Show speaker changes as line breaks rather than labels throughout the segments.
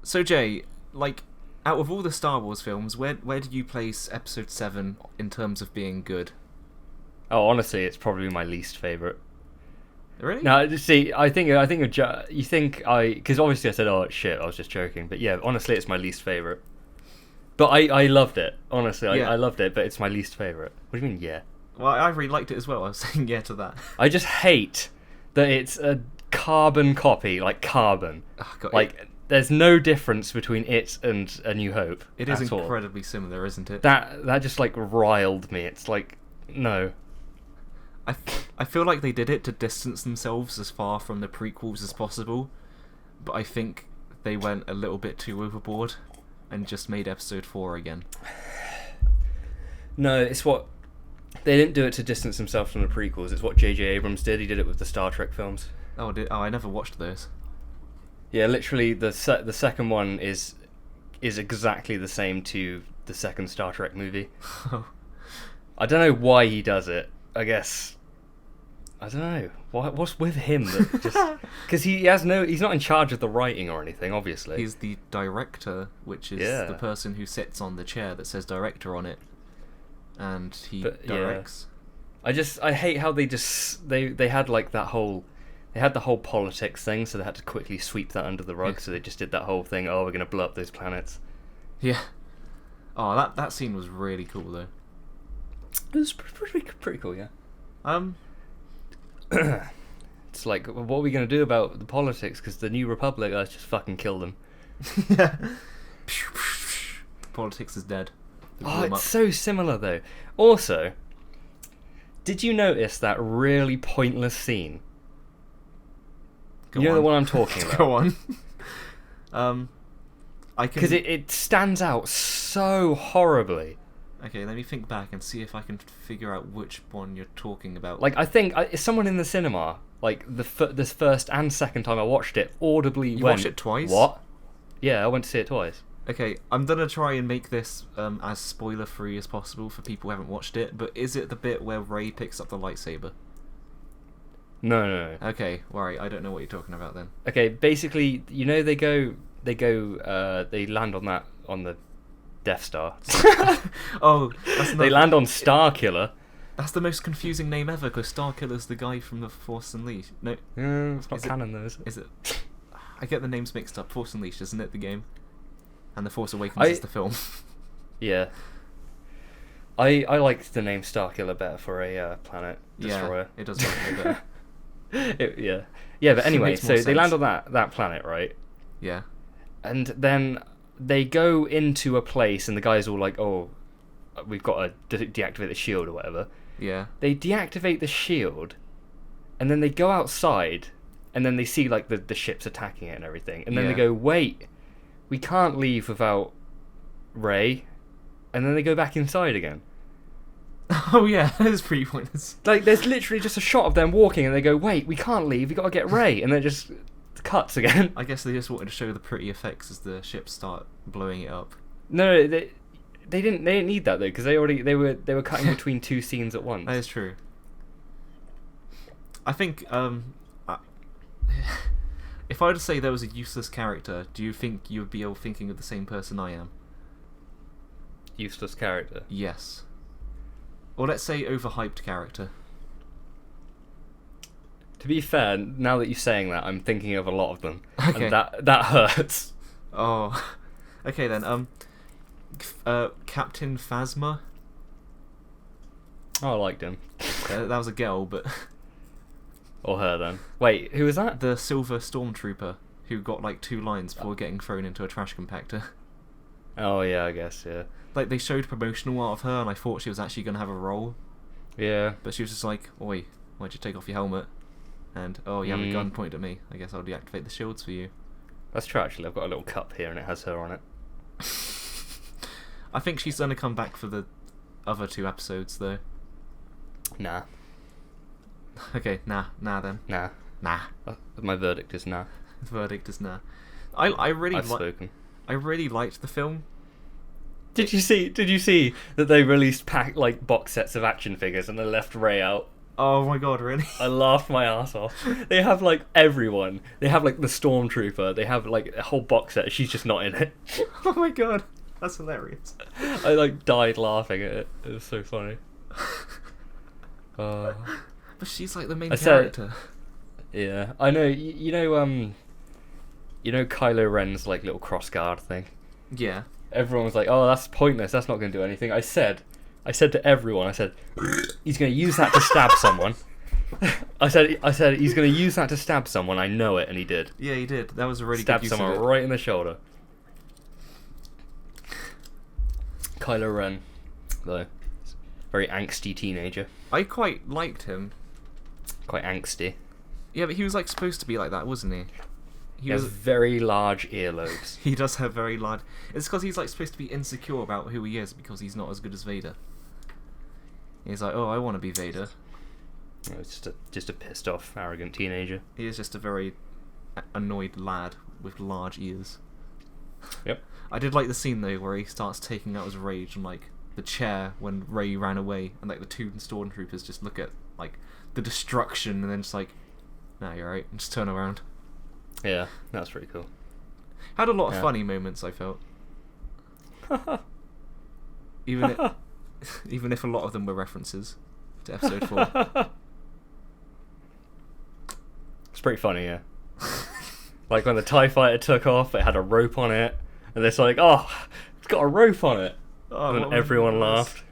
So Jay, like, out of all the Star Wars films, where do you place Episode 7 in terms of being good?
Oh, honestly, it's probably my least favourite.
Really?
No, see, I think you think because obviously I said, oh shit, I was just joking, but yeah, honestly, it's my least favourite. But I loved it, honestly,
Yeah.
I loved it, but it's my least favourite. What do you mean, yeah?
Well, I really liked it as well. I was saying yeah to that.
I just hate that it's a carbon copy, like carbon.
Oh, God,
like, there's no difference between it and A New Hope.
it is
at all.
incredibly similar, isn't it?
That just like riled me. It's like, no.
I feel like they did it to distance themselves as far from the prequels as possible, but I think they went a little bit too overboard and just made Episode 4 again.
No, it's what they didn't do it to distance themselves from the prequels. It's what J.J. Abrams did. He did it with the Star Trek films.
Oh, I never watched those.
Yeah, literally, the second one is exactly the same to the second Star Trek movie. I don't know why he does it. I guess I don't know what's with him that just because he's not in charge of the writing or anything. Obviously,
He's the director, which is the person who sits on the chair that says director on it, and he directs.
Yeah. I hate how they had like that whole. They had the whole politics thing, so they had to quickly sweep that under the rug. So they just did that whole thing. Oh, we're gonna blow up those planets.
Yeah. Oh, that scene was really cool though.
It was pretty cool, yeah. It's like, what are we gonna do about the politics? Because the New Republic, let's just fucking kill them.
Yeah. Politics is dead.
Oh, it's so similar though. Also, did you notice that really pointless scene? You know the one I'm talking about.
Go on.
Because it stands out so horribly.
Okay, let me think back and see if I can figure out which one you're talking about.
Like, I think someone in the cinema, like this first and second time I watched it, audibly
You
went,
watched it twice?
What? Yeah, I went to see it twice.
Okay, I'm gonna try and make this as spoiler-free as possible for people who haven't watched it, but is it the bit where Rey picks up the lightsaber?
No.
Okay, worry, I don't know what you're talking about then.
Okay, basically, you know, they land on the Death Star.
Oh,
They land on Starkiller.
That's the most confusing name ever, because Starkiller's the guy from the Force Unleashed. No,
it's not canon though, is it?
is it? I get the names mixed up. Force Unleashed, isn't it, the game? And the Force Awakens is the film.
Yeah. I liked the name Starkiller better for a planet destroyer.
Yeah, it does work a bit better.
Yeah, but anyway,
Makes
so
more
they
sense.
land on that planet, right?
Yeah.
And then they go into a place, and the guy's all like, "Oh, we've got to deactivate the shield or whatever."
Yeah.
They deactivate the shield, and then they go outside, and then they see like the ships attacking it and everything, and then they go, "Wait, we can't leave without Rey," and then they go back inside again.
Oh yeah, that is pretty pointless.
Like, there's literally just a shot of them walking, and they go, "Wait, we can't leave. We got to get Rey," and then it just cuts again.
I guess they just wanted to show the pretty effects as the ships start blowing it up.
No, they didn't need that though, because they were cutting between two scenes at once.
That is true. I think if I were to say there was a useless character, do you think you would be all thinking of the same person I am?
Useless character.
Yes. Or let's say overhyped character.
To be fair, now that you're saying that, I'm thinking of a lot of them,
Okay.
and that hurts.
Oh. Okay then. Captain Phasma.
Oh, I liked him.
That was a girl, but
Or her then. Wait, who was that?
the silver stormtrooper who got like 2 lines before getting thrown into a trash compactor.
Oh yeah, I guess, yeah.
Like, they showed promotional art of her, and I thought she was actually going to have a role,
Yeah.
but she was just like, "Oi, why'd you take off your helmet?" And, "Oh, you have a gun pointed at me. I guess I'll deactivate the shields for you."
That's true, actually. I've got a little cup here, and it has her on it.
I think she's going to come back for the other 2 episodes, though.
Nah.
Okay, nah then.
Nah.
Nah.
My verdict is nah.
The verdict is nah. I really
I've spoken.
I really liked the film.
Did you see that they released box sets of action figures and they left Rey out?
Oh my god, really?
I laughed my ass off. They have like everyone. They have like the Stormtrooper. They have like a whole box set. She's just not in it.
Oh my god, that's hilarious.
I like died laughing at it. It was so funny.
But she's like the main
I said-
character.
Yeah, I know. You know Kylo Ren's like little cross guard thing.
Yeah.
Everyone was like, "Oh, that's pointless. That's not going to do anything." I said to everyone, I said, "He's going to use that to stab someone." I said he's going to use that to stab someone. I know it, and he did.
Yeah, he did. That was a really
Stabbed
good use
someone
of it.
right in the shoulder. Kylo Ren, though, very angsty teenager.
I quite liked him.
Quite angsty.
Yeah, but he was like supposed to be like that, wasn't he?
He has very large earlobes.
He does have very large. It's because he's like supposed to be insecure about who he is because he's not as good as Vader. He's like, oh, I want to be Vader.
No, it's just a pissed off, arrogant teenager.
He is just a very annoyed lad with large ears.
Yep.
I did like the scene though where he starts taking out his rage on like the chair when Rey ran away, and like the two stormtroopers just look at like the destruction and then just like, nah, you're right, and just turn around.
Yeah, that's pretty cool.
Had a lot of funny moments, I felt. even if a lot of them were references to episode 4.
It's pretty funny, yeah. Like when the TIE fighter took off, it had a rope on it, and it's like, oh, it's got a rope on it.
Oh,
and then everyone laughed.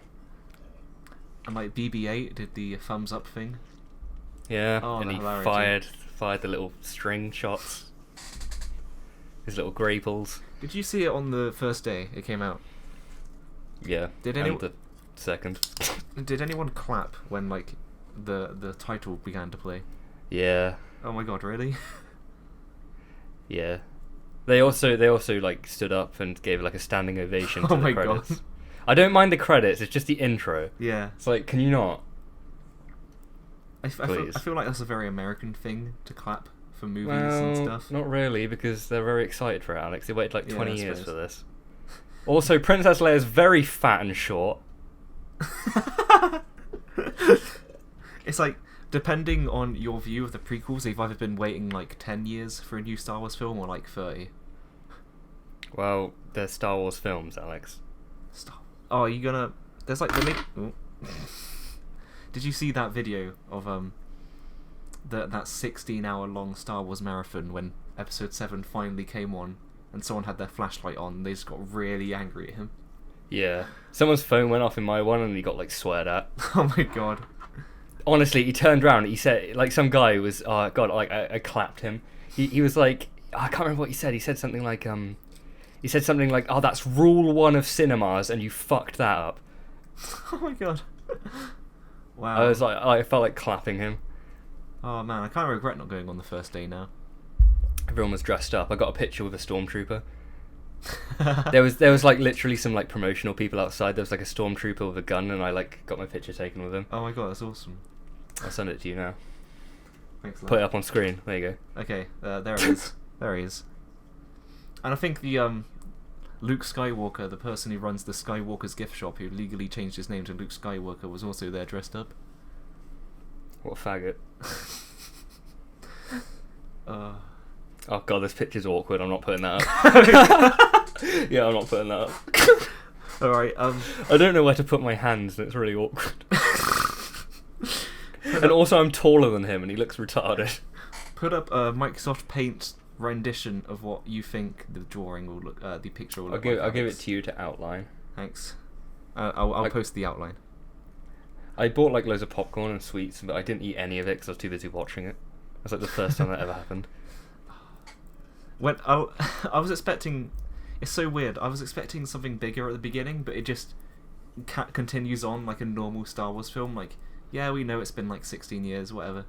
And like BB-8 did the thumbs up thing.
Yeah,
Oh,
and he
hilarity.
fired the little string shots. His little graples.
Did you see it on the first day it came out?
Yeah.
Did
and
anyone-
the second?
Did anyone clap when like the title began to play?
Yeah.
Oh my god, really?
Yeah. They also like stood up and gave like a standing ovation to
Oh
the
my
credits.
god.
I don't mind the credits, it's just the intro.
Yeah.
It's like, can you not?
I
Please.
feel like that's a very American thing to clap for movies
Well,
and stuff.
not really, because they're very excited for it, Alex. They waited like
Yeah,
20
I
years
suppose.
for this. Also, Princess Leia's very fat and short.
It's like, depending on your view of the prequels, they've either been waiting like 10 years for a new Star Wars film or like 30.
Well, they're Star Wars films, Alex.
Oh, are you gonna... There's like the... Oh. Did you see that video of that 16-hour long Star Wars marathon when Episode 7 finally came on and someone had their flashlight on and they just got really angry at him?
Yeah. Someone's phone went off in my one and he got like sweared at.
Oh my god.
Honestly, he turned around and he said, like, some guy was, oh god, like, I clapped him. He was like, I can't remember what he said. He said something like, oh, that's rule 1 of cinemas and you fucked that up.
Oh my god. Wow.
I felt like clapping him.
Oh man, I kind of regret not going on the first day now.
Everyone was dressed up. I got a picture with a stormtrooper. There was like literally some like promotional people outside. There was like a stormtrooper with a gun, and I like got my picture taken with him.
Oh my god, that's awesome.
I'll send it to you now.
Thanks a lot.
Put it up on screen. There you go.
Okay, there it is. There he is. And I think the Luke Skywalker, the person who runs the Skywalker's gift shop, who legally changed his name to Luke Skywalker, was also there dressed up.
What a faggot.
Oh
god, this picture's awkward. I'm not putting that up. Yeah, I'm not putting that up.
Alright,
I don't know where to put my hands, and it's really awkward. And also, I'm taller than him, and he looks retarded.
Put up a Microsoft Paint rendition of what you think the drawing will look, the picture will look like.
I'll give it to you to outline.
Thanks. I'll post the outline.
I bought like loads of popcorn and sweets, but I didn't eat any of it because I was too busy watching it. That's like the first time that ever happened.
When I was expecting, it's so weird. I was expecting something bigger at the beginning, but it just continues on like a normal Star Wars film. Like, yeah, we know it's been like 16 years, whatever.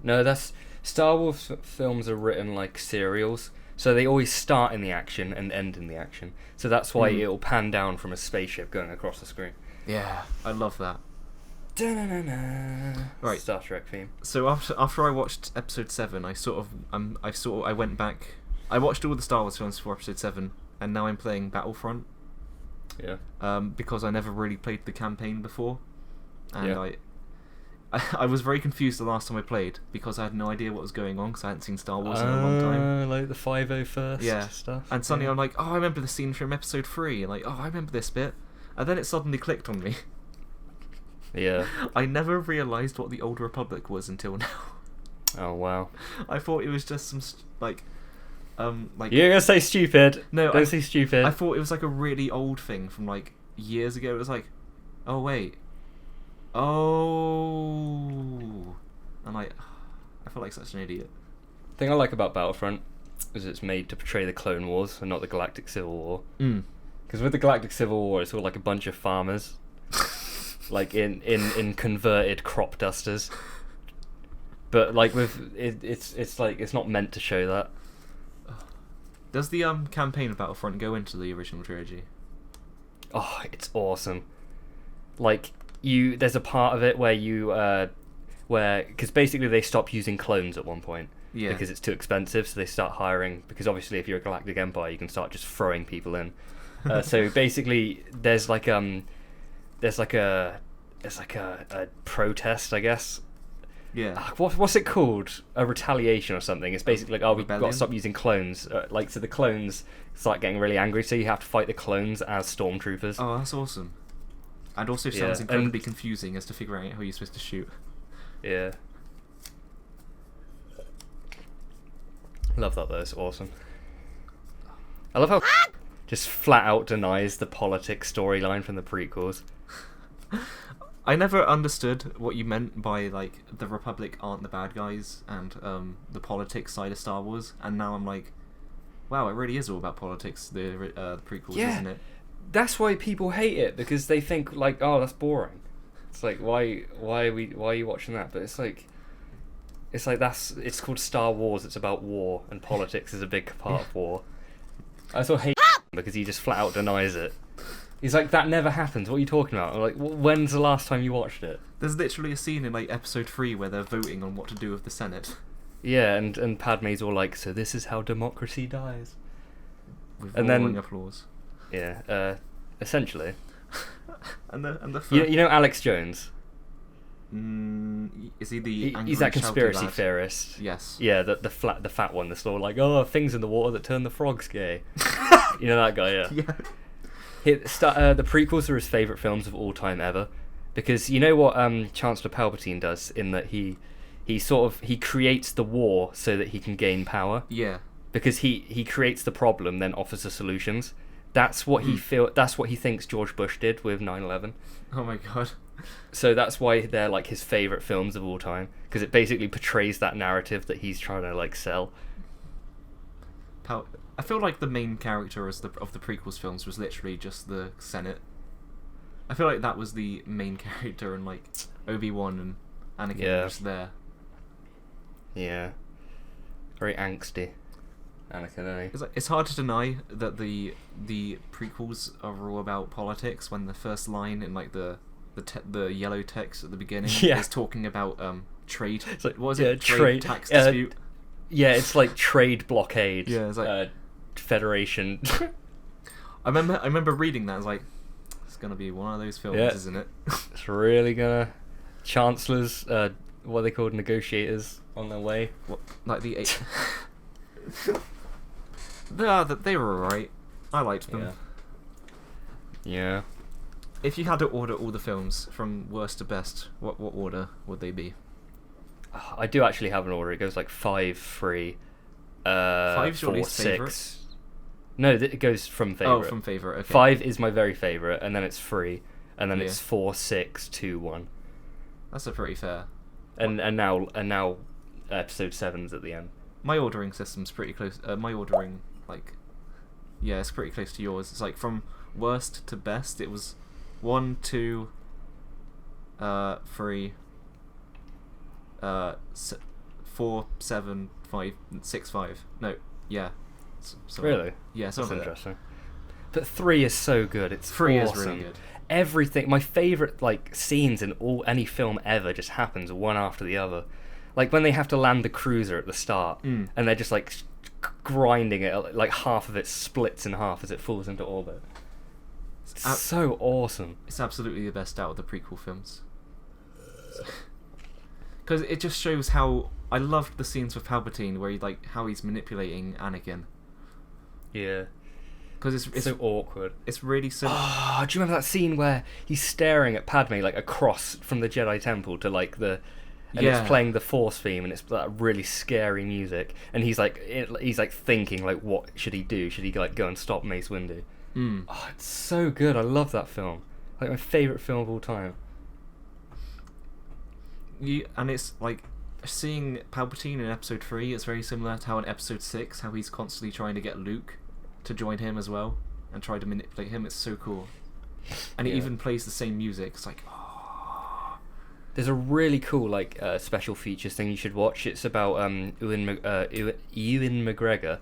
No, that's Star Wars films are written like serials, so they always start in the action and end in the action. So that's why it'll pan down from a spaceship going across the screen.
Yeah, I love that. Right.
Star Trek theme.
So after I watched Episode 7, I went back. I watched all the Star Wars films for Episode 7, and now I'm playing Battlefront.
Yeah.
Because I never really played the campaign before, and
Yeah.
I was very confused the last time I played because I had no idea what was going on because I hadn't seen Star Wars in a long time.
Like the 501st stuff.
And suddenly I'm like, oh, I remember the scene from episode 3. Like, oh, I remember this bit. And then it suddenly clicked on me.
Yeah.
I never realised what the Old Republic was until now.
Oh wow.
I thought it was just some like
You're gonna say stupid.
No,
don't say stupid.
I thought it was like a really old thing from like years ago. It was like, oh wait, oh, I'm like, I feel like such an idiot.
The thing I like about Battlefront is it's made to portray the Clone Wars and not the Galactic Civil War. Because with the Galactic Civil War, it's all like a bunch of farmers, like in converted crop dusters. But like with it's like it's not meant to show that.
Does the campaign of Battlefront go into the original trilogy?
Oh, it's awesome. Like there's a part of it where because basically they stop using clones at one point.
Yeah.
Because it's too expensive, so they start hiring. Because obviously, if you're a Galactic Empire, you can start just throwing people in. So basically, there's like a protest, I guess.
Yeah.
What's it called? A retaliation or something. It's basically like, we've got to
Rebellion?
stop using clones. So the clones start getting really angry, so you have to fight the clones as stormtroopers.
Oh, that's awesome. And also
Yeah,
sounds
and-
incredibly confusing as to figuring out how you're supposed to shoot.
Yeah. Love that though, it's awesome. I love how just flat out denies the politics storyline from the prequels.
I never understood what you meant by like the Republic aren't the bad guys and the politics side of Star Wars, and now I'm like, wow, it really is all about politics. The prequels,
Yeah.
isn't it?
That's why people hate it, because they think like, oh, that's boring. It's like, why are you watching that? But it's like it's called Star Wars. It's about war, and politics is a big part of war. I also hate because he just flat out denies it. He's like, that never happened. What are you talking about? I'm like, when's the last time you watched it?
There's literally a scene in like episode 3 where they're voting on what to do with the Senate.
Yeah, and Padme's all like, so this is how democracy dies.
With
And then-
roaring applause.
Yeah, essentially.
And the
You know Alex Jones?
is he the angry,
He's that
shouty
conspiracy
lad?
theorist.
Yes.
Yeah, the fat one that's all like, oh, things in the water that turn the frogs gay. You know that guy, yeah.
Yeah.
The prequels are his favourite films of all time ever, because you know what Chancellor Palpatine does in that he creates the war so that he can gain power,
Yeah.
because he creates the problem then offers the solutions. That's what that's what he thinks George Bush did with 9/11.
Oh my god.
So that's why they're like his favourite films of all time, because it basically portrays that narrative that he's trying to like sell.
I feel like the main character of the prequels films was literally just the Senate. I feel like that was the main character, and like Obi-Wan and Anakin were just there.
Yeah. Very angsty. Anakin, eh?
It's hard to deny that the prequels are all about politics when the first line in like the yellow text at the beginning is talking about trade.
It's like,
what was
yeah,
it?
trade
Tax dispute.
Yeah, it's like trade blockade.
Yeah, it's like
Federation.
I remember reading that. I was like, it's gonna be one of those films,
Yeah.
isn't it?
It's really gonna chancellors, what are they called, negotiators on their way.
What, like the eight. They were alright. I liked them.
Yeah.
If you had to order all the films from worst to best, what order would they be?
I do actually have an order. It goes like 5, 3,
5's your
4,
least
6.
favourite?
No, it goes from favourite.
Oh, from favourite. Okay.
5 is my very favourite, and then it's 3, and then
Yeah.
it's 4, 6, 2, 1.
That's a pretty fair.
And now episode 7's at the end.
My ordering system's pretty close. My ordering, like, yeah, it's pretty close to yours. It's like from worst to best. It was 1, 2, 3, 4, 7, 5, 6, 5. No, yeah. So,
Really?
Yeah,
That's
something like that.
interesting. But 3 is so good. It's
3
awesome.
is really good.
Everything, my favourite like scenes in any film ever just happens one after the other. Like when they have to land the cruiser at the start, and they're just like grinding it, like half of it splits in half as it falls into orbit. So awesome.
It's absolutely the best out of the prequel films. Because it just shows how... I loved the scenes with Palpatine where how he's manipulating Anakin.
Yeah.
Because it's
so awkward.
It's really simple.
Oh, do you remember that scene where he's staring at Padme across from the Jedi Temple to it's playing the Force theme, and it's that really scary music, and he's thinking what should he do? Should he go and stop Mace Windu? Oh, it's so good. I love that film. My favorite film of all time.
And it's seeing Palpatine in Episode 3. It's very similar to how in Episode 6, how he's constantly trying to get Luke to join him as well and try to manipulate him. It's so cool, and it even plays the same music. It's
There's a really cool special features thing you should watch. It's about Ewan McGregor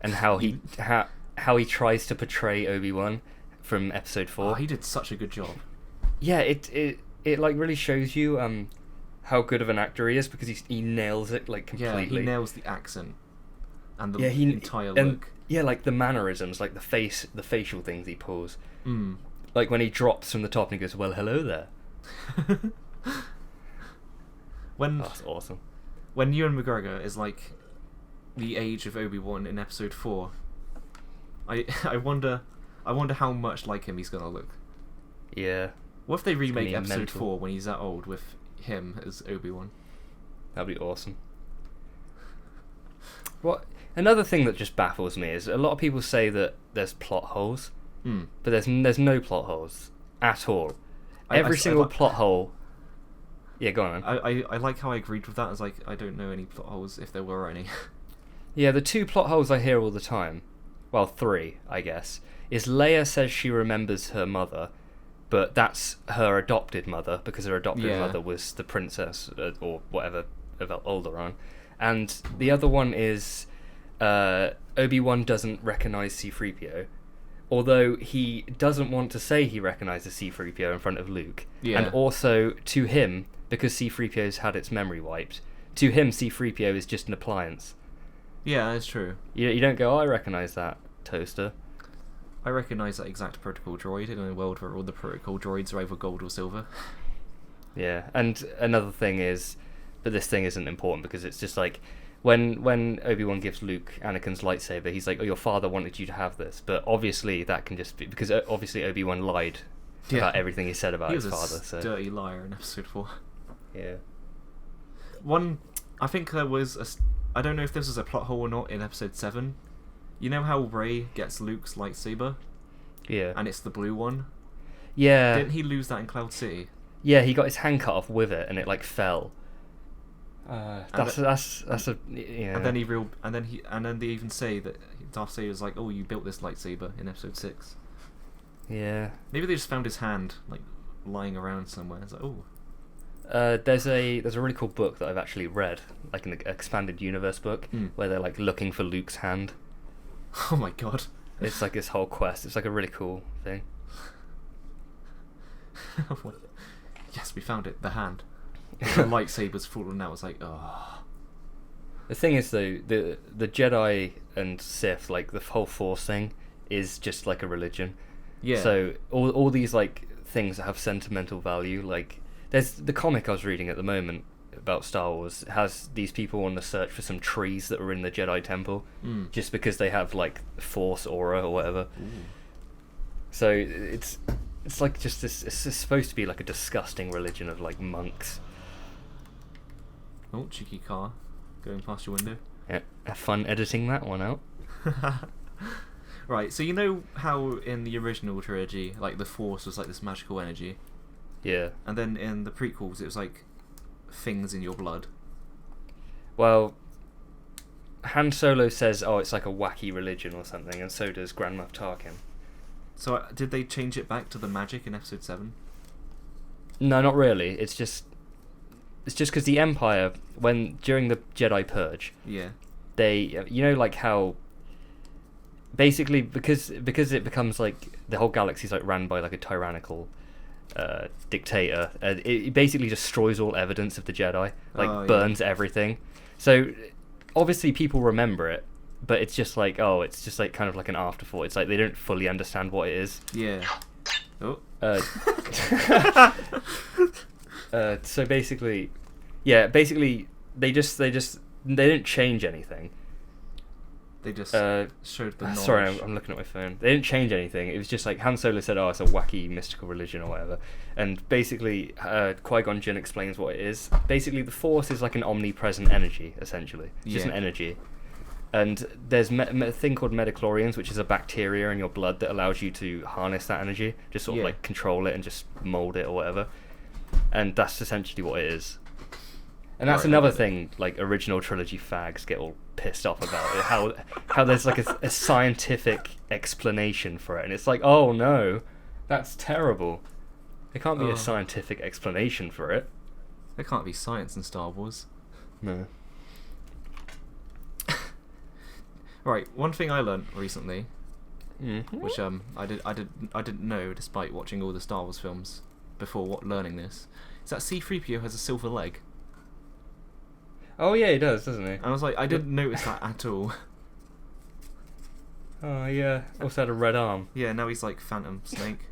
and how he tries to portray Obi-Wan from Episode 4.
Oh, he did such a good job.
Yeah, it really shows you how good of an actor he is, because he nails it completely.
Yeah, he nails the accent and the entire look.
Yeah, the mannerisms, the facial things he pulls. When he drops from the top and he goes, "Well, hello there." That's awesome.
When Ewan McGregor is the age of Obi-Wan in Episode 4, I wonder how much like him he's gonna look.
Yeah.
What if they remake Episode 4 when he's that old with him as Obi-Wan?
That'd be awesome. Another thing that just baffles me is a lot of people say that there's plot holes, but there's no plot holes at all. Every single plot hole. Yeah, go on.
I like how I agreed with that. As I don't know any plot holes if there were any.
Yeah, the two plot holes I hear all the time, well, three, I guess, is Leia says she remembers her mother, but that's her adopted mother, because her adopted mother was the princess or whatever of Alderaan. And the other one is Obi-Wan doesn't recognise C-3PO, although he doesn't want to say he recognises C-3PO in front of Luke. Yeah. And also, to him, because C-3PO's had its memory wiped, to him C-3PO is just an appliance.
Yeah, that's true.
You don't go, "Oh, I recognise that toaster."
I recognise that exact protocol droid in a world where all the protocol droids are either gold or silver.
Yeah, and another thing is, but this thing isn't important because it's just when Obi-Wan gives Luke Anakin's lightsaber, he's like, "Oh, your father wanted you to have this," but obviously that can just be because obviously Obi-Wan lied about everything he said about his father.
He was a dirty liar in Episode 4.
Yeah.
I think there was I don't know if this was a plot hole or not in Episode 7. You know how Rey gets Luke's lightsaber?
Yeah.
And it's the blue one?
Yeah.
Didn't he lose that in Cloud City?
Yeah, he got his hand cut off with it, and it fell. That's a yeah.
And then they even say that Darth Vader's like, "Oh, you built this lightsaber in Episode 6."
Yeah.
Maybe they just found his hand lying around somewhere. It's like, oh.
There's a really cool book that I've actually read, an expanded universe book, where they're looking for Luke's hand.
Oh my god.
It's this whole quest. It's a really cool thing.
Yes, we found it. The hand. The lightsaber's fallen out. It's oh.
The thing is, though, the Jedi and Sith, the whole Force thing, is just a religion.
Yeah.
So all these things that have sentimental value, there's the comic I was reading at the moment about Star Wars has these people on the search for some trees that were in the Jedi Temple, just because they have Force aura or whatever.
Ooh.
So it's just this. It's supposed to be a disgusting religion of monks.
Oh, cheeky car going past your window.
Yeah, have fun editing that one out.
Right, so you know how in the original trilogy, the Force was this magical energy.
Yeah.
And then in the prequels, it was things in your blood.
Well, Han Solo says, "Oh, it's a wacky religion or something," and so does Grand Moff Tarkin.
So did they change it back to the magic in Episode 7?
No, not really. It's just because the Empire, during the Jedi Purge, they, how basically because it becomes the whole galaxy's ran by a tyrannical dictator, it basically destroys all evidence of the Jedi, burns everything. So obviously people remember it, but it's just it's just kind of an afterthought. It's they don't fully understand what it is.
Yeah. Oh.
So basically, yeah, basically they didn't change anything.
They just showed the knowledge.
Sorry, I'm looking at my phone. They didn't change anything. It was just like Han Solo said, "Oh, it's a wacky mystical religion or whatever." And basically, Qui-Gon Jinn explains what it is. Basically, the Force is like an omnipresent energy, essentially. It's just an energy. And there's a thing called metachlorians, which is a bacteria in your blood that allows you to harness that energy, just sort of like control it and just mold it or whatever. And that's essentially what it is. And that's another thing, like, original trilogy fags get all pissed off about it, how there's like a scientific explanation for it, and it's like, oh no, that's terrible. There can't be a scientific explanation for it.
There can't be science in Star Wars.
No.
Right, one thing I learnt recently, which I didn't know despite watching all the Star Wars films before learning this, is that C-3PO has a silver leg.
Oh yeah, he does, doesn't he?
And I was like, I didn't notice that at all.
Oh yeah, also had a red arm.
Yeah, now he's like Phantom Snake,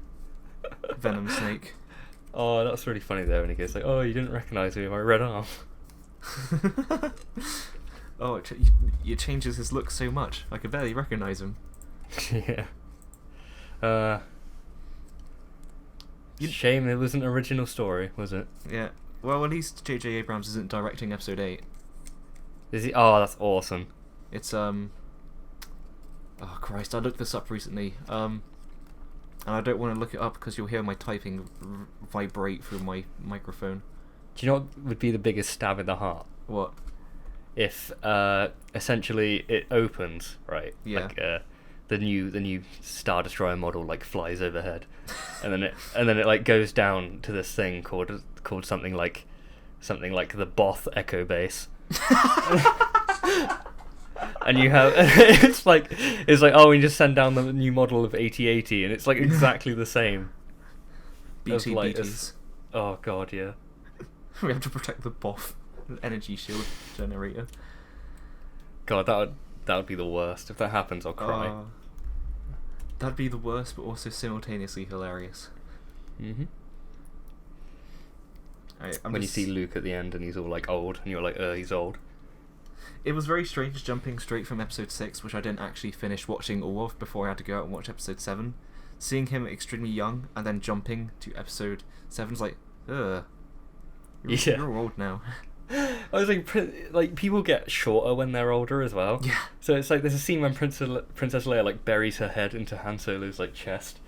Venom Snake.
Oh, that's really funny though, when he goes like, "Oh, you didn't recognise me with my red arm."
Oh, it changes his look so much. I could barely recognise him.
Yeah. Shame it wasn't an original story, was it?
Yeah. Well, at least J.J. Abrams isn't directing Episode 8.
Is he? Oh, that's awesome.
It's Oh Christ! I looked this up recently. And I don't want to look it up because you'll hear my typing vibrate through my microphone.
Do you know what would be the biggest stab in the heart?
What?
If essentially it opens, right?
Yeah.
Like the new Star Destroyer model like flies overhead, and then it like goes down to this thing called something like the Both Echo Base. And you have it's like oh, we just send down the new model of 8080, and it's like exactly the same.
BTs.
Oh god, yeah.
We have to protect the Both energy shield generator.
God, that would be the worst. If that happens, I'll cry.
That'd be the worst, but also simultaneously hilarious.
Mhm.
When
you see Luke at the end and he's all like old, and you're like, he's old.
It was very strange jumping straight from episode 6, which I didn't actually finish watching all of before I had to go out and watch episode 7. Seeing him extremely young and then jumping to episode 7's like, ugh. You're old now.
I was like people get shorter when they're older as well.
Yeah.
So it's like there's a scene when Princess Leia like buries her head into Han Solo's like chest,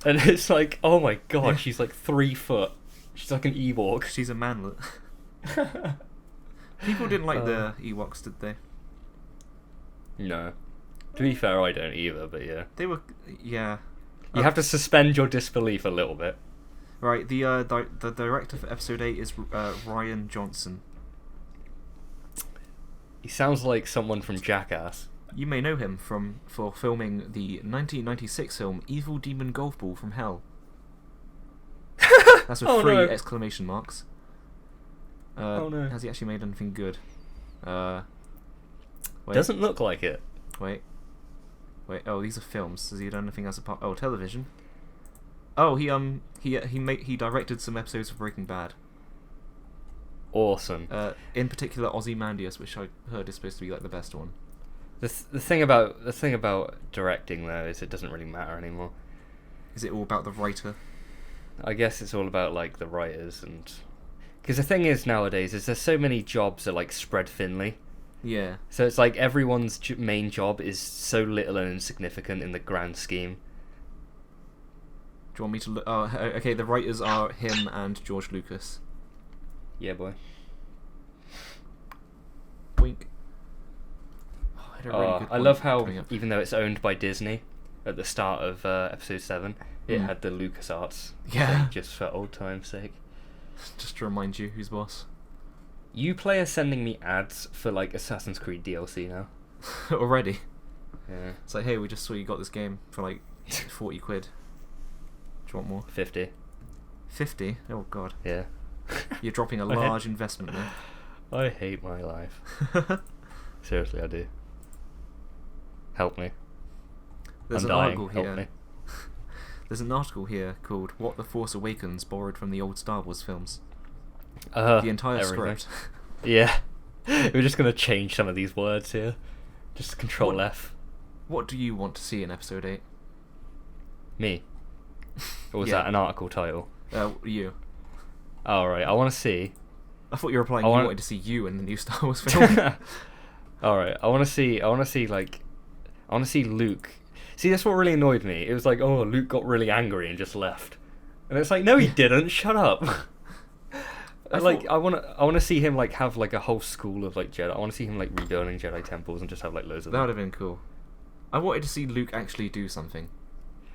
and it's like, oh my god, she's like 3 foot. She's like an Ewok.
She's a manlet. People didn't like the Ewoks, did they?
No. To be fair, I don't either, but yeah.
They were, yeah.
You have to suspend your disbelief a little bit.
Right, the director for episode 8 is Rian Johnson.
He sounds like someone from Jackass.
You may know him for filming the 1996 film Evil Demon Golf Ball from Hell. That's with 3 exclamation marks.
Oh no.
Has he actually made anything good? Wait.
Doesn't look like it.
Wait. Oh, these are films. Has he done anything as a part? Oh, television. Oh, he directed some episodes of Breaking Bad.
Awesome.
In particular, Ozymandias, which I heard is supposed to be like the best one.
The thing about directing though is it doesn't really matter anymore.
Is it all about the writer?
I guess it's all about like the writers, and because the thing is nowadays is there's so many jobs that like spread thinly.
Yeah.
So it's like everyone's main job is so little and insignificant in the grand scheme.
Do you want me to look? Oh, okay. The writers are him and George Lucas.
Yeah, boy.
Wink. Oh, I, had a really good
I love how even though it's owned by Disney, at the start of episode 7, it had the LucasArts.
Yeah.
Thing, just for old time's sake.
Just to remind you who's boss.
Uplay are sending me ads for like Assassin's Creed DLC now.
Already.
Yeah.
It's like, hey, we just saw you got this game for like 40 quid. Do you want more?
50.
50? Oh god.
Yeah.
You're dropping a large investment there.
I hate my life. Seriously, I do. Help me.
There's
I'm
an
dying.
article here.
Help me.
There's an article here called "What the Force Awakens Borrowed from the Old Star Wars Films." The entire
everything.
script.
Yeah. We're just going to change some of these words here. Just Control F.
What do you want to see in Episode 8?
Me. Or was
Yeah.
that an article title?
You.
Oh, right. I want to see...
I thought you were implying you wanted to see you in the new Star Wars film.
Alright, I want to see Luke. See, that's what really annoyed me. It was like, oh, Luke got really angry and just left. And it's like, no, he didn't. Shut up. I want to see him like have like a whole school of like Jedi. I want to see him like rebuilding Jedi temples and just have like loads of them.
That would have been cool. I wanted to see Luke actually do something.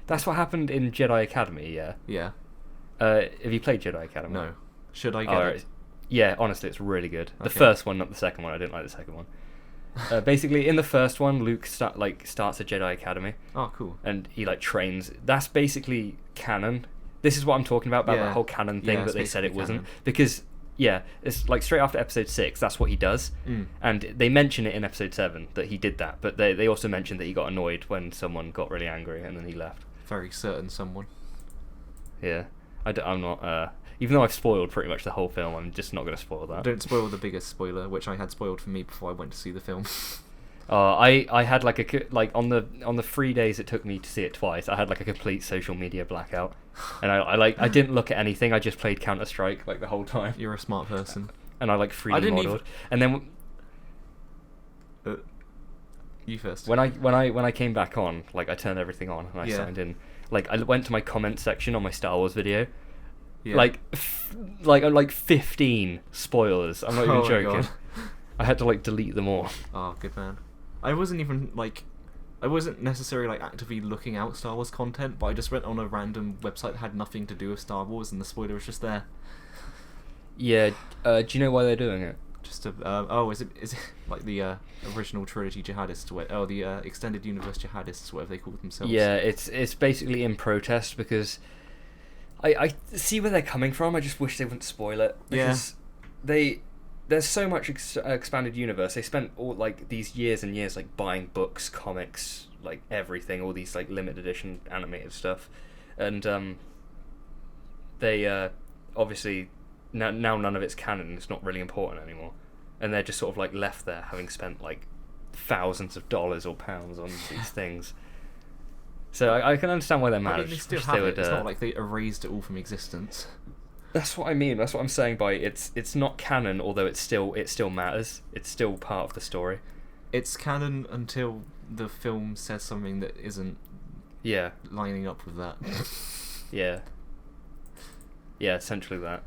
That's what happened in Jedi Academy, yeah.
Yeah.
Have you played Jedi Academy?
No. Should I get it?
Yeah, honestly, it's really good. The
Okay.
first one, not the second one. I didn't like the second one. Basically, in the first one, Luke starts a Jedi Academy.
Oh, cool.
And he like trains. That's basically canon. This is what I'm talking about
Yeah.
the whole canon thing
Yeah,
that
it's
they said it
basically
wasn't.
canon.
Because, yeah, it's like straight after episode 6, that's what he does. And they mention it in episode 7 that he did that. But they also mentioned that he got annoyed when someone got really angry and then he left.
Very certain someone.
Yeah. I'm not... even though I've spoiled pretty much the whole film, I'm just not going to spoil that.
Don't spoil the biggest spoiler, which I had spoiled for me before I went to see the film.
I had like on the 3 days it took me to see it twice, I had like a complete social media blackout, and I didn't look at anything. I just played Counter-Strike like the whole time,
You're a smart person.
and I like 3D
didn't
modeled. And then
You first.
when I came back on, like I turned everything on and I signed in. Like I went to my comment section on my Star Wars video.
Yeah.
Like 15 spoilers. I'm not even
Oh my
joking.
God.
I had to like delete them all.
Oh, good man. I wasn't necessarily like actively looking out Star Wars content, but I just went on a random website that had nothing to do with Star Wars, and the spoiler was just there.
Yeah. Do you know why they're doing it?
Just to is it like the original trilogy jihadists? The extended universe jihadists, whatever they call themselves.
Yeah, it's basically in protest because I see where they're coming from. I just wish they wouldn't spoil it because there's so much expanded universe. They spent all like these years and years like buying books, comics, like everything, all these like limited edition animated stuff, and they obviously now none of it's canon. It's not really important anymore, and they're just sort of like left there having spent like thousands of dollars or pounds on these things. So I can understand why they're mad.
I mean, they still have it. It's not like they erased it all from existence.
That's what I mean. That's what I'm saying by it's not canon, although it still matters. It's still part of the story.
It's canon until the film says something that isn't lining up with that.
Yeah, essentially that.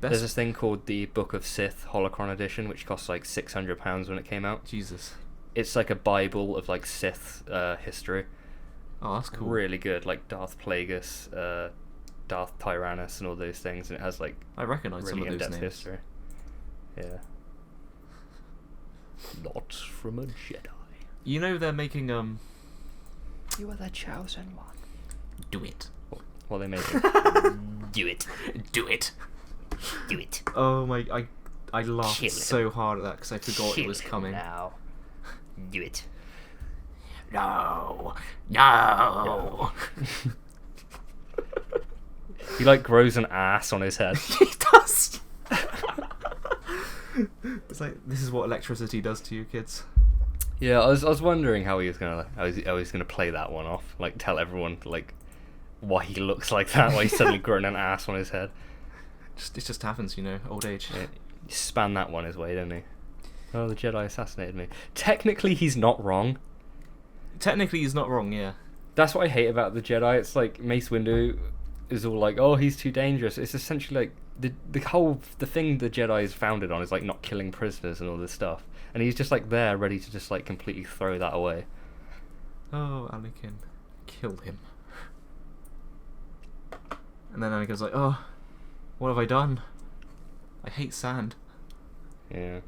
There's this thing called the Book of Sith Holocron Edition, which cost like £600 when it came out.
Jesus.
It's like a Bible of like Sith history.
Oh, that's cool.
Really good, like Darth Plagueis, Darth Tyrannus, and all those things, and it has like
I recognise
really
some of those
in-depth
names.
history. Yeah. Not from a Jedi.
You know they're making
You are the chosen one.
Do it.
What are they making?
Do it. Do it.
Do it.
Oh my! I laughed
Kill him.
so hard at that because I forgot it was coming.
Now. Do it.
No. No.
He like grows an ass on his head.
He does. It's like this is what electricity does to you, kids.
Yeah, I was wondering how he was gonna play that one off. Like tell everyone like why he looks like that. Why he's suddenly grown an ass on his head.
It just happens, you know, old age.
Yeah, he span that one his way, didn't he? Oh, the Jedi assassinated me. Technically, he's not wrong.
Technically, he's not wrong. Yeah.
That's what I hate about the Jedi. It's like Mace Windu is all like, "Oh, he's too dangerous." It's essentially like the thing the Jedi is founded on is like not killing prisoners and all this stuff, and he's just like there, ready to just like completely throw that away.
Oh, Anakin, kill him. And then Anakin's like, "Oh, what have I done? I hate sand."
Yeah.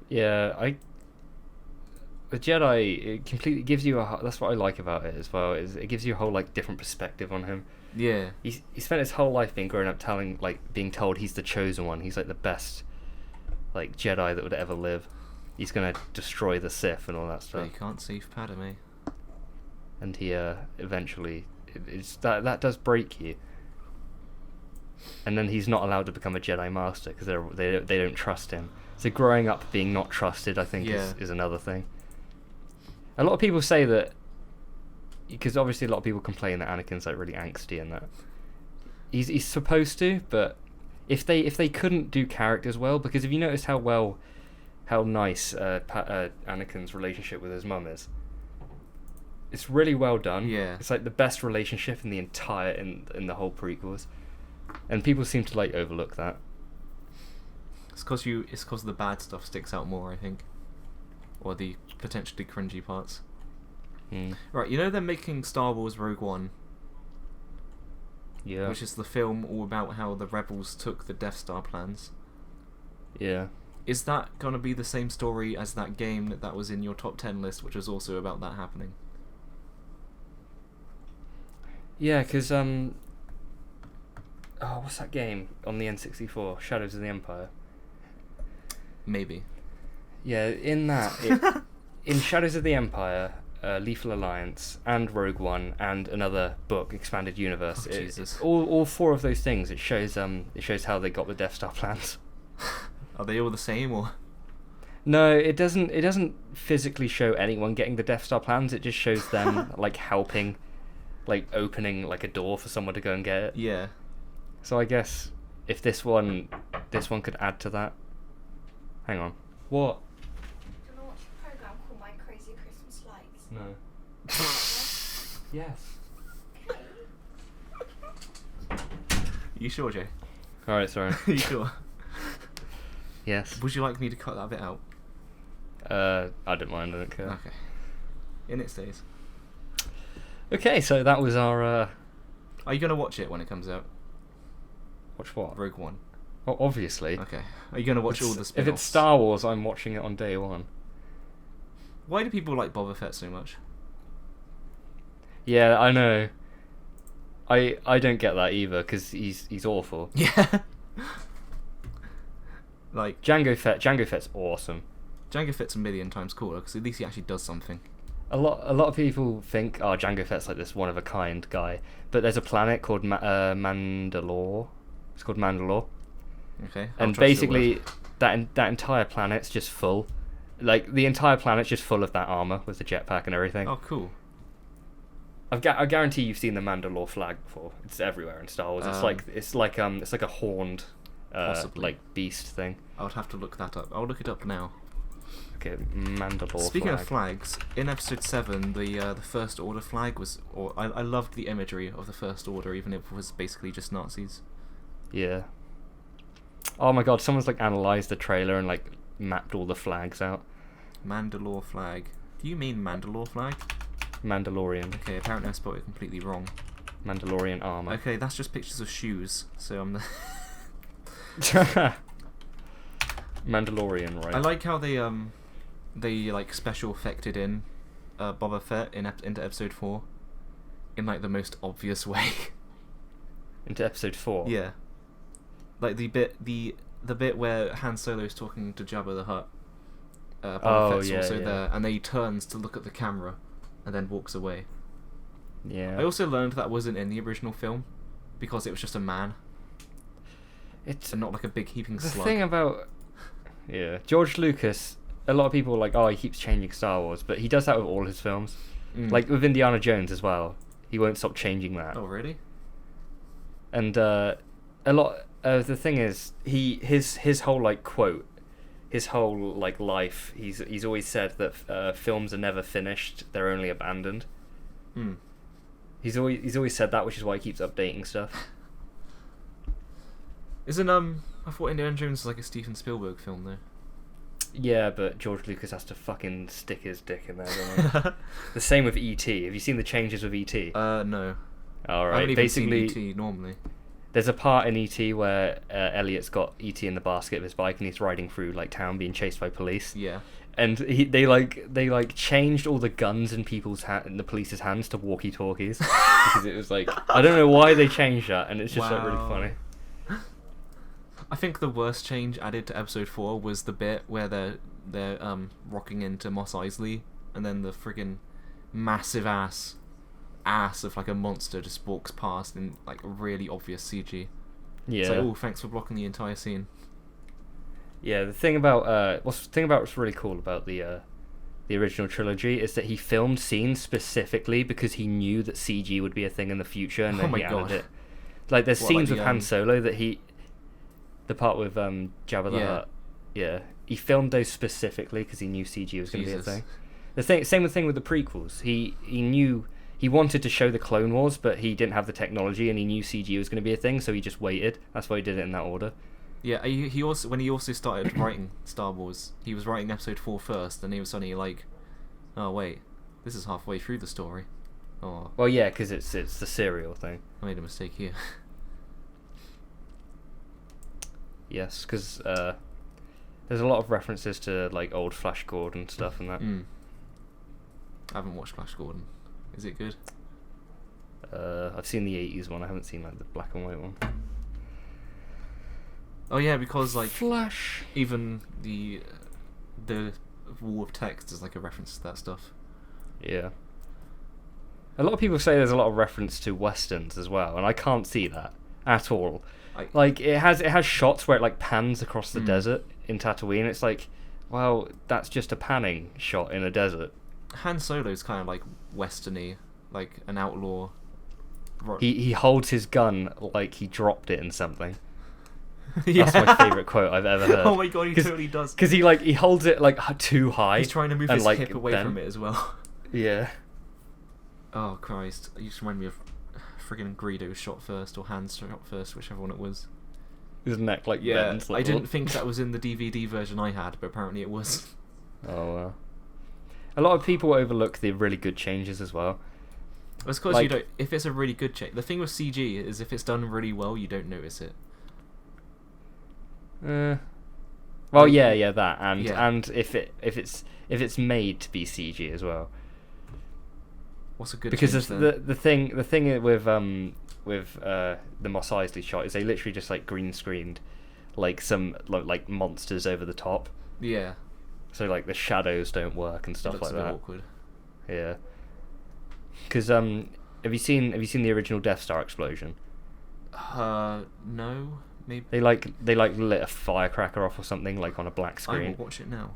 Yeah, the Jedi, it completely gives you that's what I like about it as well, is it gives you a whole like different perspective on him.
Yeah.
He spent his whole life being grown up being told he's the chosen one. He's like the best like Jedi that would ever live. He's gonna destroy the Sith and all that
But
stuff.
you can't save Padme.
and he eventually it's that does break you. And then he's not allowed to become a Jedi Master because they don't trust him. So growing up being not trusted, I think, is another thing. A lot of people say that, because obviously a lot of people complain that Anakin's like really angsty and that he's supposed to, but if they couldn't do characters well, because if you notice how nice Anakin's relationship with his mum is, it's really well done.
Yeah,
it's like the best relationship in the entire in the whole prequels, and people seem to like overlook that.
It's because the bad stuff sticks out more, I think, or the potentially cringy parts. Right, you know they're making Star Wars Rogue One.
Yeah.
Which is the film all about how the rebels took the Death Star plans.
Yeah.
Is that gonna be the same story as that game that was in your top 10 list, which was also about that happening?
Yeah, because what's that game on the N64? Shadows of the Empire.
Maybe.
Yeah, in that, in Shadows of the Empire, Lethal Alliance, and Rogue One, and another book, Expanded Universe.
Oh, Jesus.
All four of those things. It shows how they got the Death Star plans.
Are they all the same, or?
No, it doesn't. It doesn't physically show anyone getting the Death Star plans. It just shows them like helping, like opening like a door for someone to go and get it.
Yeah.
So I guess if this one could add to that. Hang on. What?
Do you want to watch a program called My Crazy Christmas Lights?
No. Yes.
You sure, Jay?
All right. Sorry.
You sure?
Yes.
Would you like me to cut that bit out?
I don't mind. I don't care.
Okay. In it stays.
Okay, so that was our.
Are you gonna watch it when it comes out?
Watch what?
Rogue One.
Oh, obviously.
Okay. Are you gonna watch all the spin-offs?
If it's Star Wars, I'm watching it on day one.
Why do people like Boba Fett so much?
Yeah, I know. I don't get that either because he's awful.
Yeah. Like
Jango Fett's awesome.
Jango Fett's a million times cooler because at least he actually does something.
A lot of people think, oh, Jango Fett's like this one of a kind guy, but there's a planet called Mandalore. It's called Mandalore.
Okay.
And basically, that entire planet's just full. Like the entire planet's just full of that armor with the jetpack and everything.
Oh, cool.
I guarantee you've seen the Mandalore flag before. It's everywhere in Star Wars. It's like a horned, like beast thing.
I would have to look that up. I'll look it up now.
Okay, Mandalore.
Speaking
flag.
of flags, in Episode 7, the First Order flag was... I loved the imagery of the First Order, even if it was basically just Nazis.
Yeah. Oh my god, someone's like analysed the trailer and like mapped all the flags out.
Mandalore flag. Do you mean Mandalore flag?
Mandalorian.
Okay, apparently I spelled it completely wrong.
Mandalorian armor.
Okay, that's just pictures of shoes, so I'm the...
Mandalorian, right?
I like how they like special effected in Boba Fett into Episode 4 in like the most obvious way.
Into Episode 4?
Yeah. Like the bit where Han Solo's talking to Jabba the Hutt. Boba Fett's also there, and then he turns to look at the camera and then walks away.
Yeah.
I also learned that wasn't in the original film because it was just a man.
It's
and not like a big heaping
the
slug.
thing about George Lucas. A lot of people are like, oh, he keeps changing Star Wars, but he does that with all his films. Like with Indiana Jones as well. He won't stop changing that.
Oh, really?
And a lot. The thing is, his whole like quote, his whole like life. He's always said that films are never finished; they're only abandoned. He's always said that, which is why he keeps updating stuff.
Isn't I thought Indiana Jones was like a Steven Spielberg film though.
Yeah, but George Lucas has to fucking stick his dick in there. Doesn't he? The same with E.T. Have you seen the changes with E.T.?
No.
All right.
I haven't even
Basically,
seen E.T. normally.
There's a part in E.T. where Elliot's got E.T. in the basket of his bike and he's riding through like town being chased by police.
Yeah.
And they changed all the guns in in the police's hands to walkie-talkies because it was like, I don't know why they changed that, and it's just like really funny.
I think the worst change added to Episode 4 was the bit where they're rocking into Mos Eisley, and then the friggin' massive ass ass of like a monster just walks past in like really obvious CG.
Yeah.
It's like, oh, thanks for blocking the entire scene.
Yeah, the thing about what's really cool about the original trilogy is that he filmed scenes specifically because he knew that CG would be a thing in the future, and then
my
he added
God.
it. Like there's
What,
scenes
like
with
the,
Han Solo that the part with Jabba the
Yeah.
Hutt, yeah, he filmed those specifically because he knew CG was going to be a
Jesus.
thing. Same thing with the prequels. He knew he wanted to show the Clone Wars, but he didn't have the technology, and he knew CG was going to be a thing, so he just waited. That's why he did it in that order.
Yeah, he also when he also started writing Star Wars, he was writing Episode 4 first, and he was suddenly like, oh wait, this is halfway through the story. Oh,
Well, yeah, because it's the serial thing.
I made a mistake here.
Yes, because there's a lot of references to like old Flash Gordon stuff and that.
I haven't watched Flash Gordon. Is it good?
I've seen the 80s one. I haven't seen like the black and white one.
Oh yeah, because like
Flash.
even the wall of text is like a reference to that stuff.
Yeah. A lot of people say there's a lot of reference to westerns as well, and I can't see that at all. Like it has shots where it like pans across the desert in Tatooine. It's like, well, that's just a panning shot in a desert.
Han Solo's kind of like westerny, like an outlaw.
He holds his gun like he dropped it in something.
Yeah.
That's my favourite quote I've ever heard.
Oh my god, he totally does.
Because he holds it like too high.
He's trying to move
and,
his
like,
hip away
bend.
from it as well.
Yeah.
Oh Christ! You just remind me of friggin' Greedo shot first or Han shot first, whichever one it was.
His neck like
Yeah,
bends.
I
Like,
didn't think that was in the DVD version I had, but apparently it was.
Oh well. A lot of people overlook the really good changes as well.
It's because
Like-
you don't. If it's a really good change, the thing with CG is if it's done really well, you don't notice it.
Well,
Like-
yeah, that and
Yeah.
and if it's made to be CG as well.
What's a good
Because
change
the
then?
the thing with the Mos Eisley shot is they literally just like green screened like some like monsters over the top,
Yeah,
so like the shadows don't work and
it
stuff
looks
like
a bit
that.
awkward.
Yeah. Because have you seen the original Death Star explosion?
No, maybe.
They lit a firecracker off or something like on a black
I will
screen.
watch it now.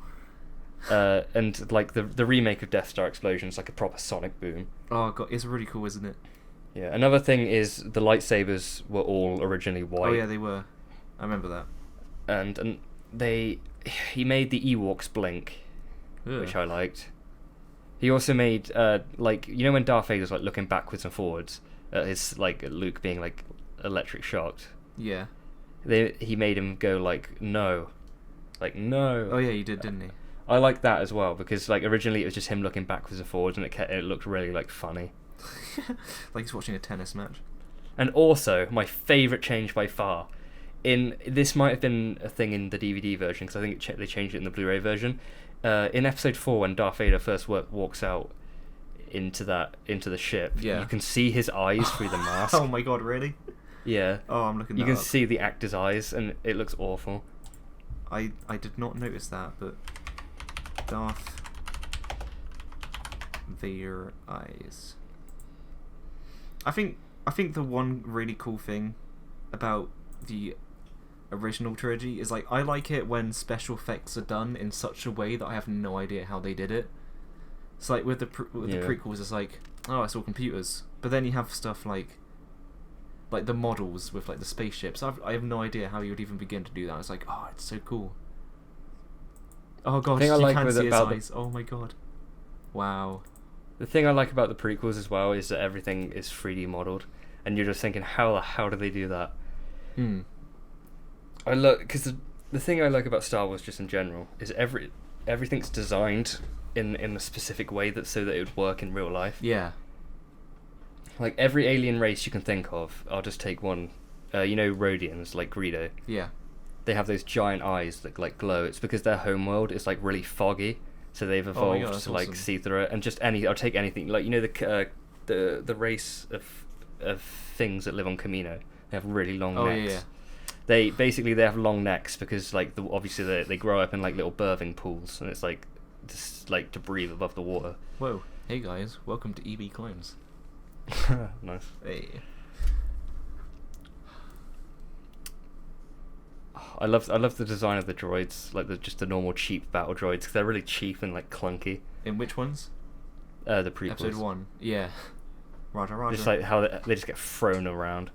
And like the remake of Death Star explosion is like a proper sonic boom.
Oh god, it's really cool, isn't it?
Yeah. Another thing is the lightsabers were all originally white.
Oh yeah, they were. I remember that.
And he made the Ewoks blink,
Ugh.
which I liked. He also made like, you know when Darth Vader's like looking backwards and forwards at his like Luke being like electric shocked.
Yeah.
He made him go like no.
Oh yeah, you did, didn't he?
I like that as well because like originally it was just him looking backwards and forwards and it looked really like funny.
Like he's watching a tennis match.
And also my favourite change by far, this might have been a thing in the DVD version because I think they changed it in the Blu-ray version. In episode 4 when Darth Vader first walks out into the ship,
Yeah.
you can see his eyes through the mask.
Oh my god, really?
Yeah.
Oh, I'm looking.
You
that
can
up.
see the actor's eyes and it looks awful.
I did not notice that, but Darth Vader eyes. I think the one really cool thing about the original trilogy is like I like it when special effects are done in such a way that I have no idea how they did it. It's like with the prequels, it's like, oh, it's all computers, but then you have stuff like the models with like the spaceships. I have no idea how you would even begin to do that. It's like, oh, it's so cool. Oh gosh,
thing I
you
like
can
with
see
it
his
about the-
eyes. Oh my god. Wow.
The thing I like about the prequels as well is that everything is 3D modelled and you're just thinking how the hell do they do that?
Hmm.
I look because the thing I like about Star Wars just in general is everything's designed in a specific way so that it would work in real life.
Yeah.
Like every alien race you can think of, I'll just take one. Rhodians like Greedo.
Yeah.
They have those giant eyes that like glow. It's because their homeworld is like really foggy, so they've evolved
God, that's
to like
awesome.
see through it. And just I'll take anything. Like the race of things that live on Camino. They have really long
Oh
necks.
yeah.
They have long necks because like obviously they grow up in like little birthing pools and it's like just like to breathe above the water.
Whoa. Hey guys, welcome to EB Clones.
Nice.
Hey.
I love the design of the droids, like just the normal cheap battle droids, because they're really cheap and like clunky.
In which ones?
The prequels.
Episode 1. Yeah. Roger.
Just like how they just get thrown around.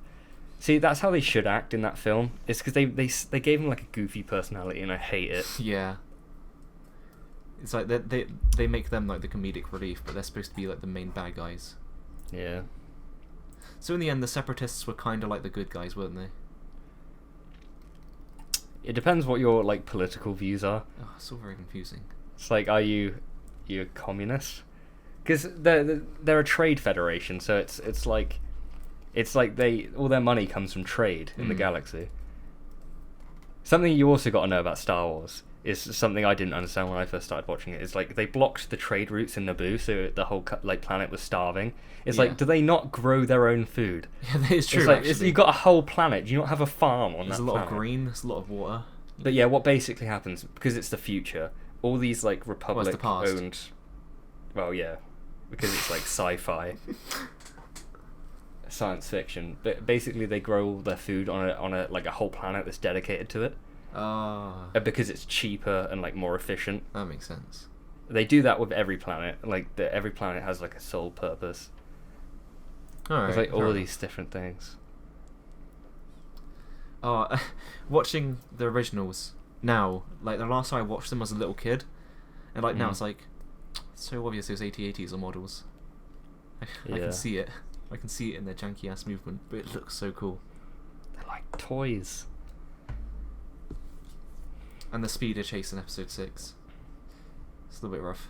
See, that's how they should act in that film. It's because they gave him like a goofy personality, and I hate it.
Yeah. It's like they make them like the comedic relief, but they're supposed to be like the main bad guys.
Yeah.
So in the end, the Separatists were kind of like the good guys, weren't they?
It depends what your like political views are.
Oh, it's all very confusing.
It's like, are you a communist? Because they're a trade federation, so it's like they all their money comes from trade in the galaxy. Something you also got to know about Star Wars is something I didn't understand when I first started watching it. It's like they blocked the trade routes in Naboo, so the whole like planet was starving. It's like, do they not grow their own food?
Yeah, that is true.
It's like
actually.
you've got a whole planet. Do you not have a farm on
There's
that
a lot
planet?
of green. There's a lot of water.
But yeah, what basically happens, because it's the future, all these like Republic
the past.
owned. Well, yeah, because it's like sci-fi, science fiction. But basically, they grow all their food on a like a whole planet that's dedicated to it. Because it's cheaper and like more efficient.
That makes sense.
They do that with every planet. Like every planet has like a sole purpose.
Alright.
There's like all of these different things.
Watching the originals now, like the last time I watched them as a little kid, and like now it's like so obvious those AT-ATs are models. I can see it. I can see it in their janky ass movement, but it looks so cool.
They're like toys.
And the speeder chase in episode 6. It's a little bit rough.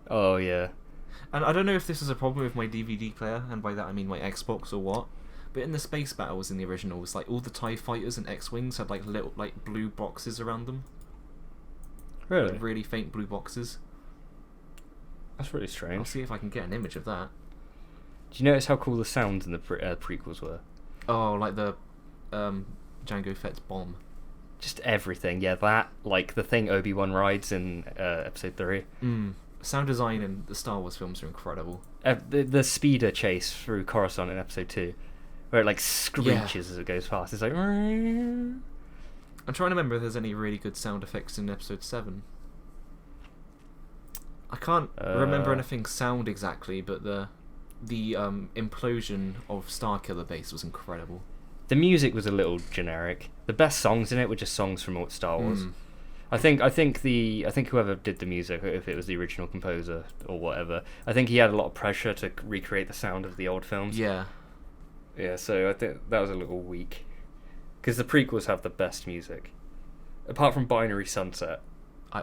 Oh yeah.
And I don't know if this is a problem with my DVD player, and by that I mean my Xbox or what, but in the space battles in the originals, like all the TIE fighters and X-Wings had like little like blue boxes around them.
Really?
Like, really faint blue boxes.
That's really
I'll
strange.
see if I can get an image of that.
Do you notice how cool the sounds in the prequels were?
Oh, like the Jango Fett's bomb.
Just everything, yeah. That, like the thing Obi-Wan rides in episode 3.
Sound design in the Star Wars films are incredible.
The speeder chase through Coruscant in episode 2, where it like screeches as it goes past. It's like.
I'm trying to remember if there's any really good sound effects in episode 7. I can't remember anything sound exactly, but the implosion of Starkiller Base was incredible.
The music was a little generic. The best songs in it were just songs from Star Wars. I think whoever did the music, if it was the original composer or whatever, I think he had a lot of pressure to recreate the sound of the old films.
Yeah.
Yeah, so I think that was a little weak. Because the prequels have the best music. Apart from Binary Sunset,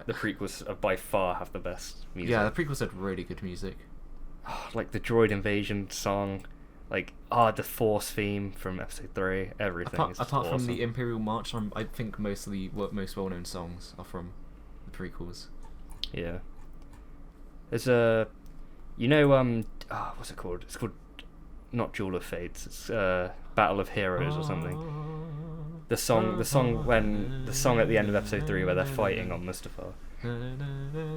the prequels by far have the best music.
Yeah, the prequels had really good music.
Like the droid invasion song, like the Force theme from episode 3, everything.
Apart from the Imperial March, I think most of the most well-known songs are from the prequels.
Yeah. There's a, what's it called? It's called not Duel of Fates. It's Battle of Heroes or something. The song at the end of episode 3 where they're fighting on Mustafar.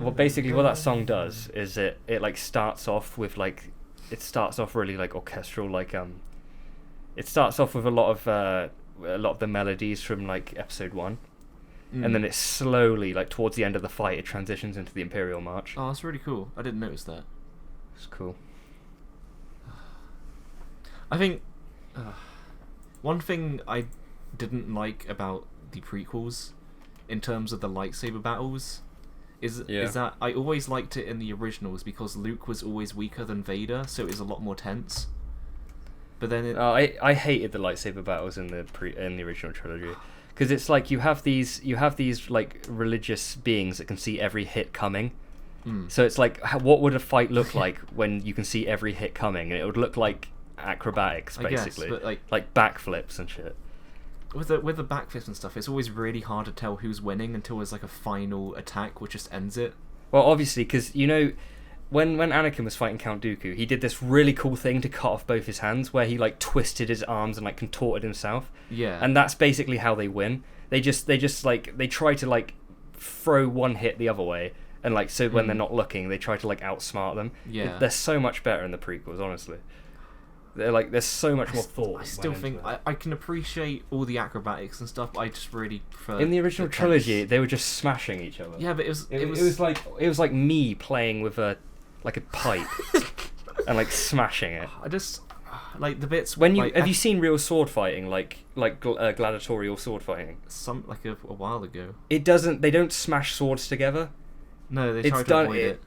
What that song does is it like starts off with like, it starts off really like orchestral, like it starts off with a lot of the melodies from like episode 1, and then it slowly, like towards the end of the fight, it transitions into the Imperial March.
Oh, that's really cool. I didn't notice that.
It's cool.
I think one thing I didn't like about the prequels in terms of the lightsaber battles is that I always liked it in the originals because Luke was always weaker than Vader, so it was a lot more tense. But then
I hated the lightsaber battles in the original trilogy, because it's like you have these like religious beings that can see every hit coming. So it's like, what would a fight look like when you can see every hit coming? And it would look like acrobatics, basically,
I guess, but
like backflips and shit.
With the backflips and stuff, it's always really hard to tell who's winning until there's like a final attack which just ends it.
Well, obviously, because when Anakin was fighting Count Dooku, he did this really cool thing to cut off both his hands, where he like twisted his arms and like contorted himself.
Yeah.
And that's basically how they win. They just like they try to like throw one hit the other way, and like so when they're not looking, they try to like outsmart them.
Yeah.
They're so much better in the prequels, honestly. They're like there's so much more thought.
I still think I can appreciate all the acrobatics and stuff, but I just really prefer
in the original
tense.
trilogy they were just smashing each other.
Yeah, but it
was like me playing with a pipe and like smashing it.
I just like the bits
When you
like,
have you seen real sword fighting, like gladiatorial sword fighting?
some like a while ago.
It doesn't. They don't smash swords together.
No, they
It's
try to
done.
avoid it.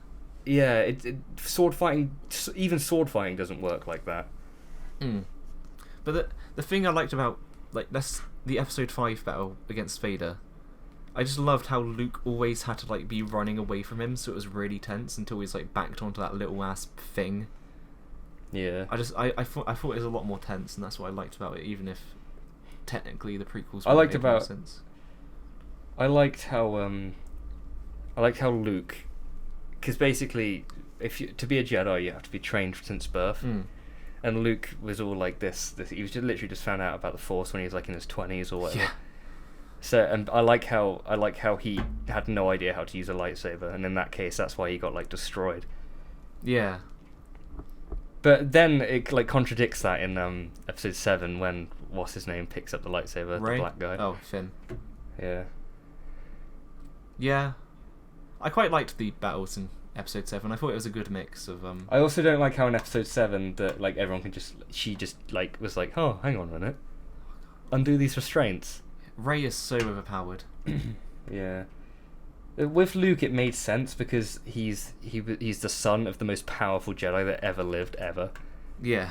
Yeah, sword fighting. Even sword fighting doesn't work like that.
But the thing I liked about the episode 5 battle against Vader, I just loved how Luke always had to like be running away from him, so it was really tense until he's like backed onto that little ass thing.
Yeah.
I thought it was a lot more tense, and that's what I liked about it, even if technically the prequels.
I liked
made more
about-
sense.
I liked how Luke, because basically, to be a Jedi, you have to be trained since birth. And Luke was all like this. He was literally just found out about the Force when he was like in his 20s or whatever.
Yeah.
So, and I like how he had no idea how to use a lightsaber, and in that case, that's why he got like destroyed.
Yeah.
But then it like contradicts that in episode 7 when what's his name picks up the lightsaber,
Ray?
the black guy.
Oh, Finn.
Yeah.
Yeah. I quite liked the battles in episode 7. I thought it was a good mix of
I also don't like how in episode 7 that like everyone can she just like was like, oh, hang on a minute, undo these restraints.
Ray is so overpowered.
Yeah. With Luke, it made sense because he's the son of the most powerful Jedi that ever lived ever.
Yeah.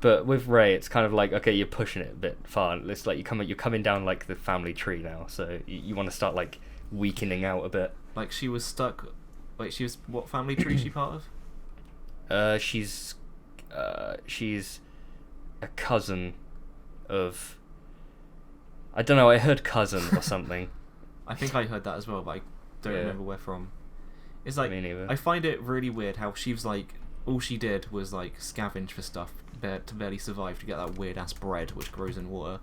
But with Rey, it's kind of like, okay, you're pushing it a bit far. It's like you're coming down like the family tree now, so you want to start like weakening out a bit.
Like she was stuck. Wait, she was what family tree is she part of?
She's a cousin of. I don't know. I heard cousin or something.
I think I heard that as well, but I don't remember where from. It's like
Me neither.
I find it really weird how she was like all she did was like scavenge for stuff to barely survive to get that weird ass bread which grows in water.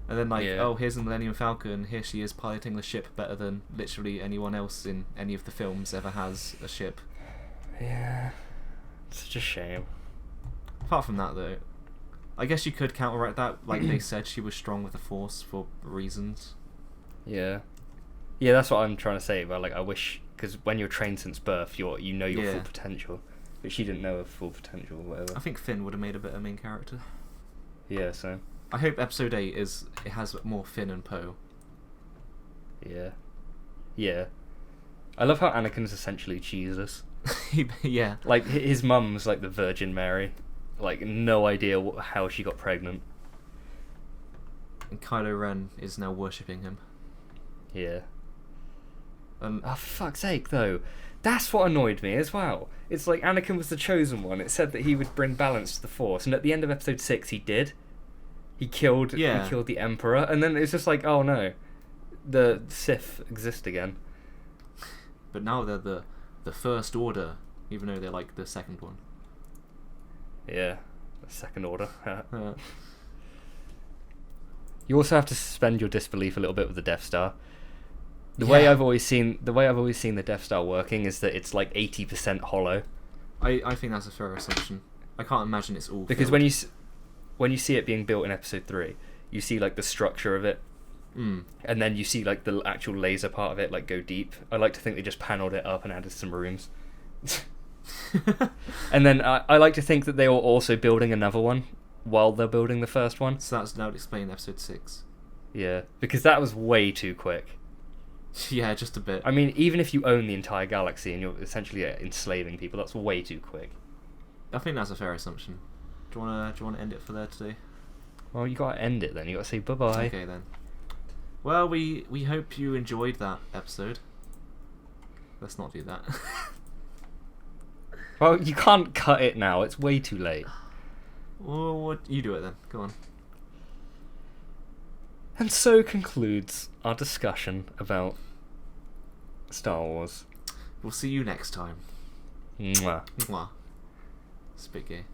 And then like, oh, here's the Millennium Falcon. Here she is piloting the ship better than literally anyone else in any of the films ever has a ship.
Yeah, it's such a shame.
Apart from that, though, I guess you could counteract that. Like they said, she was strong with the Force for reasons.
Yeah, that's what I'm trying to say. But like, I wish because when you're trained since birth, you know your full potential, but she didn't know her full potential or whatever.
I think Finn would have made a better main character.
Yeah, so.
I hope episode 8 has more Finn and Poe.
Yeah. I love how Anakin's essentially Jesus.
Yeah.
Like his mum's like the Virgin Mary, like no idea how she got pregnant.
And Kylo Ren is now worshipping him.
Yeah.
And
Oh, for fuck's sake, though. That's what annoyed me as well. It's like Anakin was the chosen one. It said that he would bring balance to the Force, and at the end of episode 6, he did. He killed the Emperor, and then it's just like, oh no, the Sith exist again.
But now they're the First Order, even though they're like the second one.
Yeah, the Second Order. You also have to suspend your disbelief a little bit with the Death Star. The way I've always seen the Death Star working is that it's like 80% hollow.
I think that's a fair assumption. I can't imagine it's all
Because
filled.
when you see it being built in episode 3, you see like the structure of it, and then you see like the actual laser part of it like go deep. I like to think they just panelled it up and added some rooms. And then I like to think that they were also building another one while they're building the first one.
So that's now explain episode 6.
Yeah, because that was way too quick.
Yeah, just a bit.
I mean, even if you own the entire galaxy and you're essentially enslaving people, that's way too quick.
I think that's a fair assumption. Do you wanna end it for there today?
Well, you gotta end it then. You gotta say bye-bye.
Okay then. Well, we hope you enjoyed that episode. Let's not do that.
Well, you can't cut it now. It's way too late.
Well, you do it then. Go on.
And so concludes our discussion about Star Wars.
We'll see you next time.
Mwah.
Mwah. It's a bit gay.